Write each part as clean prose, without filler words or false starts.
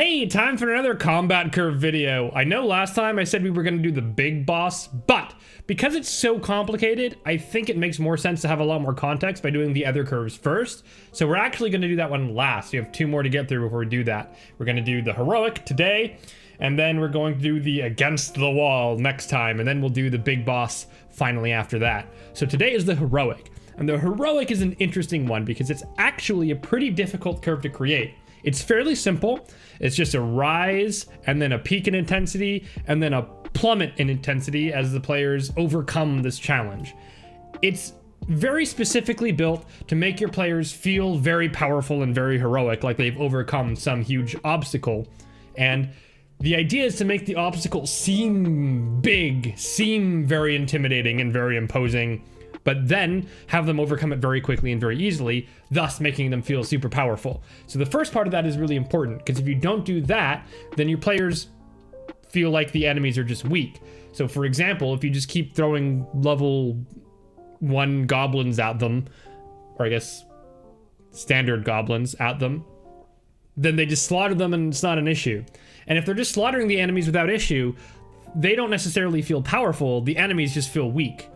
Hey, time for another combat curve video. I know last time I said we were going to do the big boss, but because it's so complicated, I think it makes more sense to have a lot more context by doing the other curves first. So we're actually going to do that one last. We have two more to get through before we do that. We're going to do the heroic today, and then we're going to do the against the wall next time, and then we'll do the big boss finally after that. So today is the heroic, and the heroic is an interesting one because it's actually a pretty difficult curve to create. It's fairly simple. It's just a rise and then a peak in intensity and then a plummet in intensity as the players overcome this challenge. It's very specifically built to make your players feel very powerful and very heroic, like they've overcome some huge obstacle. And the idea is to make the obstacle seem big, seem very intimidating and very imposing, but then have them overcome it very quickly and very easily, thus making them feel super powerful. So the first part of that is really important, because if you don't do that, then your players feel like the enemies are just weak. So for example, if you just keep throwing level 1 goblins at them, or I guess standard goblins at them, then they just slaughter them and it's not an issue. And if they're just slaughtering the enemies without issue, they don't necessarily feel powerful, the enemies just feel weak.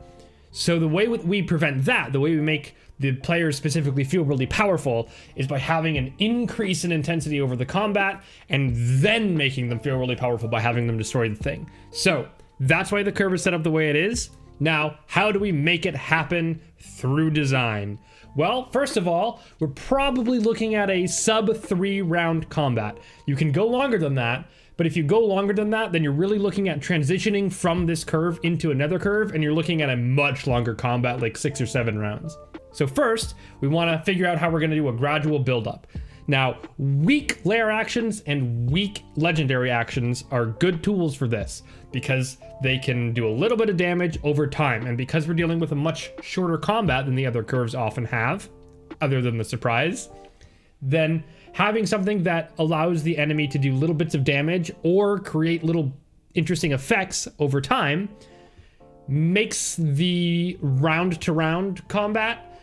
So the way we prevent that, the way we make the players specifically feel really powerful, is by having an increase in intensity over the combat and then making them feel really powerful by having them destroy the thing. So that's why the curve is set up the way it is. Now, how do we make it happen through design? Well, first of all, we're probably looking at a sub 3 round combat. You can go longer than that, but if you go longer than that, then you're really looking at transitioning from this curve into another curve, and you're looking at a much longer combat, like 6 or 7 rounds. So first, we want to figure out how we're going to do a gradual build-up. Now, weak layer actions and weak legendary actions are good tools for this, because they can do a little bit of damage over time, and because we're dealing with a much shorter combat than the other curves often have, other than the surprise, then having something that allows the enemy to do little bits of damage or create little interesting effects over time makes the round-to-round combat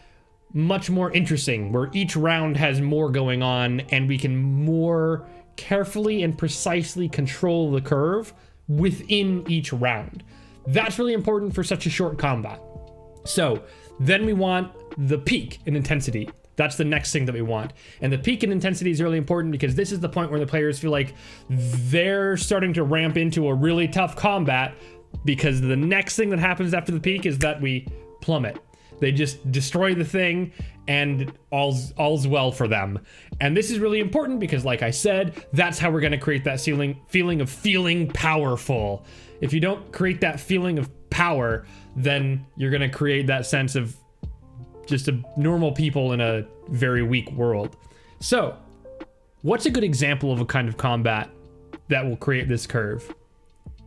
much more interesting, where each round has more going on and we can more carefully and precisely control the curve within each round. That's really important for such a short combat. So then we want the peak in intensity. That's the next thing that we want. And the peak in intensity is really important because this is the point where the players feel like they're starting to ramp into a really tough combat, because the next thing that happens after the peak is that we plummet. They just destroy the thing and all's well for them. And this is really important because, like I said, that's how we're going to create that feeling of feeling powerful. If you don't create that feeling of power, then you're going to create that sense of just a normal people in a very weak world. So, what's a good example of a kind of combat that will create this curve?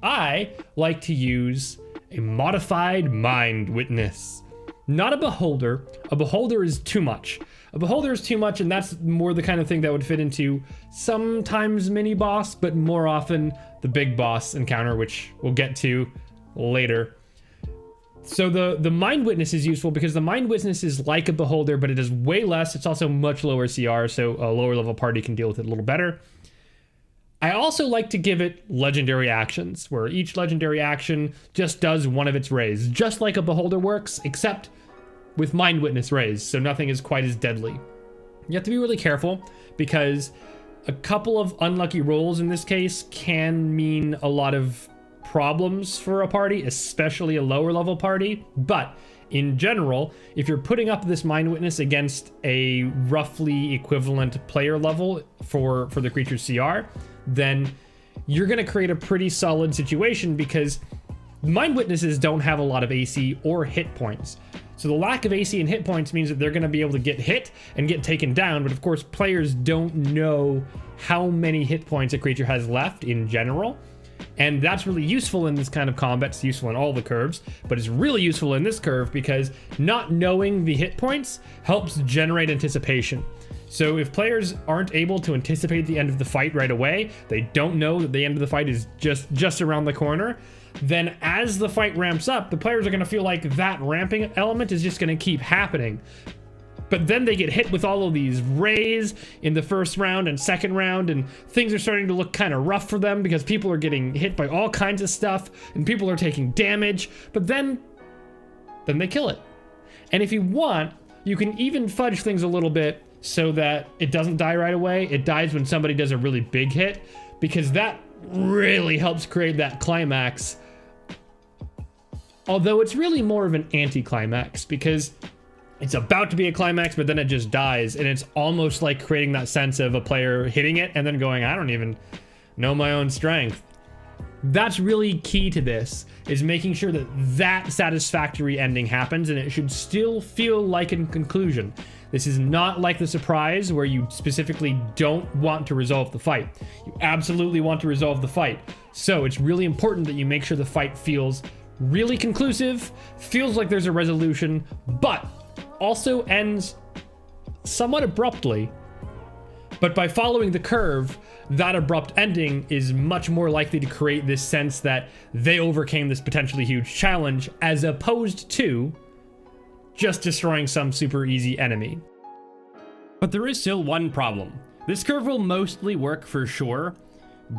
I like to use a modified mind witness. Not a beholder. A beholder is too much. A beholder is too much, and that's more the kind of thing that would fit into sometimes mini boss, but more often the big boss encounter, which we'll get to later. So the mind witness is useful because the mind witness is like a beholder, but it is way less. It's also much lower CR, so a lower level party can deal with it a little better. I also like to give it legendary actions, where each legendary action just does one of its rays, just like a beholder works, except with mind witness rays, so nothing is quite as deadly. You have to be really careful because a couple of unlucky rolls in this case can mean a lot of problems for a party, especially a lower level party. But in general, if you're putting up this mind witness against a roughly equivalent player level for the creature's CR, then you're going to create a pretty solid situation, because mind witnesses don't have a lot of AC or hit points. So the lack of AC and hit points means that they're going to be able to get hit and get taken down, but of course players don't know how many hit points a creature has left in general. And that's really useful in this kind of combat. It's useful in all the curves, but it's really useful in this curve because not knowing the hit points helps generate anticipation. So if players aren't able to anticipate the end of the fight right away, they don't know that the end of the fight is just around the corner, then as the fight ramps up, the players are going to feel like that ramping element is just going to keep happening. But then they get hit with all of these rays in the first round and second round, and things are starting to look kind of rough for them because people are getting hit by all kinds of stuff and people are taking damage. But then they kill it. And if you want, you can even fudge things a little bit so that it doesn't die right away. It dies when somebody does a really big hit, because that really helps create that climax. Although it's really more of an anti-climax, because it's about to be a climax, but then it just dies. And it's almost like creating that sense of a player hitting it and then going, I don't even know my own strength. That's really key to this, is making sure that that satisfactory ending happens, and it should still feel like a conclusion. This is not like the surprise where you specifically don't want to resolve the fight. You absolutely want to resolve the fight. So it's really important that you make sure the fight feels really conclusive, feels like there's a resolution, but also ends somewhat abruptly. But by following the curve, that abrupt ending is much more likely to create this sense that they overcame this potentially huge challenge, as opposed to just destroying some super easy enemy. But there is still one problem. This curve will mostly work for sure,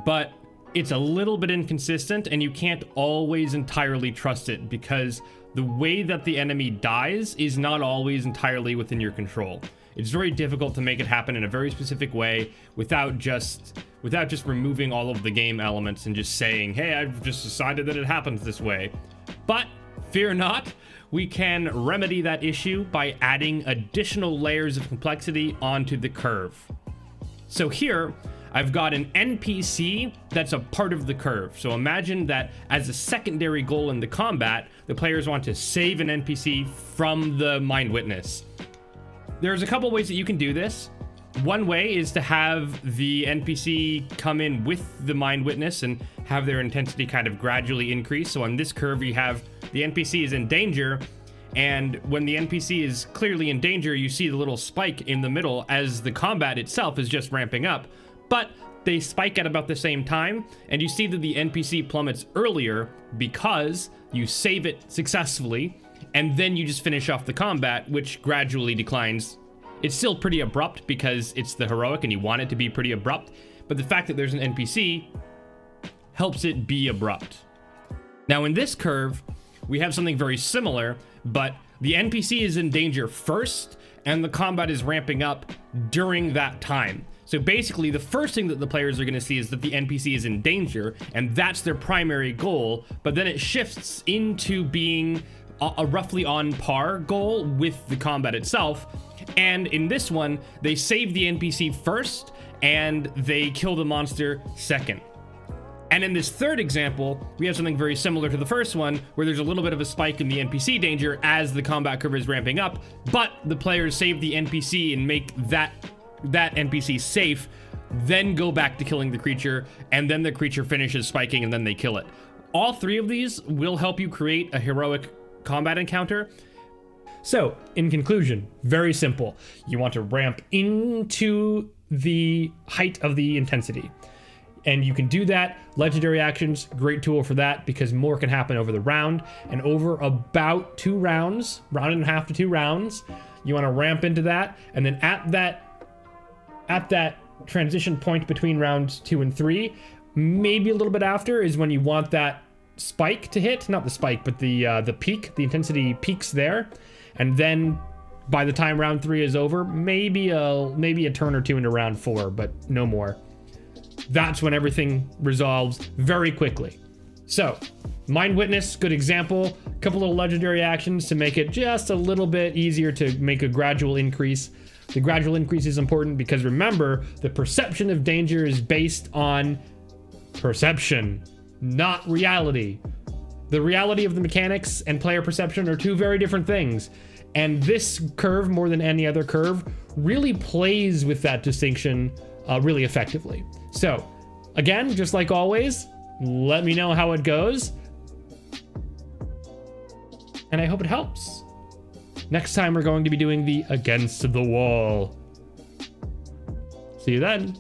but it's a little bit inconsistent and you can't always entirely trust it, because the way that the enemy dies is not always entirely within your control. It's very difficult to make it happen in a very specific way without just removing all of the game elements and just saying, hey, I've just decided that it happens this way. But fear not, we can remedy that issue by adding additional layers of complexity onto the curve. So here, I've got an NPC that's a part of the curve. So imagine that as a secondary goal in the combat, the players want to save an NPC from the Mind Witness. There's a couple ways that you can do this. One way is to have the NPC come in with the Mind Witness and have their intensity kind of gradually increase. So on this curve, you have the NPC is in danger, and when the NPC is clearly in danger, you see the little spike in the middle as the combat itself is just ramping up. But they spike at about the same time, and you see that the NPC plummets earlier because you save it successfully, and then you just finish off the combat, which gradually declines. It's still pretty abrupt because it's the heroic and you want it to be pretty abrupt, but the fact that there's an NPC helps it be abrupt. Now in this curve, we have something very similar, but the NPC is in danger first, and the combat is ramping up during that time. So basically, the first thing that the players are going to see is that the NPC is in danger, and that's their primary goal, but then it shifts into being a roughly on par goal with the combat itself. And in this one, they save the NPC first, and they kill the monster second. And in this third example, we have something very similar to the first one, where there's a little bit of a spike in the NPC danger as the combat curve is ramping up, but the players save the NPC and make that NPC safe, then go back to killing the creature, and then the creature finishes spiking and then they kill it. All three of these will help you create a heroic combat encounter. So, in conclusion, very simple. You want to ramp into the height of the intensity. And you can do that. Legendary actions, great tool for that, because more can happen over the round. And over about 2 rounds, round and a half to 2 rounds, you want to ramp into that. And then at that transition point between rounds 2 and 3, maybe a little bit after, is when you want that spike to hit. Not the spike, but the peak. The intensity peaks there. And then by the time round 3 is over, maybe a turn or 2 into round 4, but no more. That's when everything resolves very quickly. So, Mind Witness, good example. A couple of legendary actions to make it just a little bit easier to make a gradual increase. The gradual increase is important because remember, the perception of danger is based on perception, not reality. The reality of the mechanics and player perception are 2 very different things. And this curve, more than any other curve, really plays with that distinction really effectively. So, again, just like always, let me know how it goes. And I hope it helps. Next time we're going to be doing the Against the Wall. See you then.